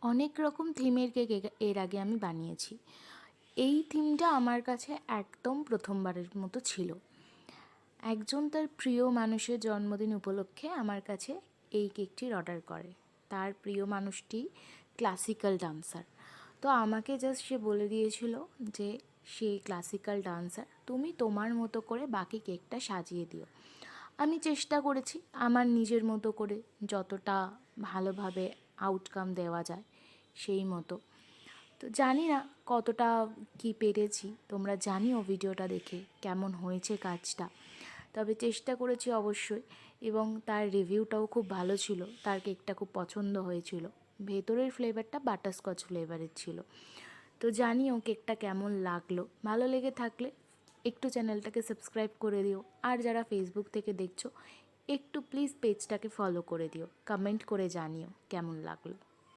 অনেক রকম থিমের কেক এর আগে আমি বানিয়েছি। এই থিমটা আমার কাছে একদম প্রথমবারের মতো ছিল। একজন তার প্রিয় মানুষের জন্মদিন উপলক্ষে আমার কাছে এই কেকটির অর্ডার করে। তার প্রিয় মানুষটি ক্লাসিক্যাল ডান্সার। তো আমাকে জাস্ট সে বলে দিয়েছিল যে সে ক্লাসিক্যাল ডান্সার, তুমি তোমার মতো করে বাকি কেকটা সাজিয়ে দিও। আমি চেষ্টা করেছি আমার নিজের মতো করে যতটা ভালোভাবে আউটকাম দেওয়া যায় সেই মতো। তো জানি না কতটা কি পেরেছি, তোমরা জানিও ভিডিওটা দেখে কেমন হয়েছে কাজটা। তবে চেষ্টা করেছি অবশ্যই, এবং তার রিভিউটাও খুব ভালো ছিল, তার কেকটা খুব পছন্দ হয়েছিল। ভেতরের ফ্লেভারটা বাটারস্কচ ফ্লেভারের ছিল। তো জানিও কেকটা কেমন লাগলো। ভালো লেগে থাকলে একটু চ্যানেলটাকে সাবস্ক্রাইব করে দিও, আর যারা ফেসবুক থেকে দেখছো একটু প্লিজ পেজটাকে ফলো করে দিও, কমেন্ট করে জানিও কেমন লাগলো।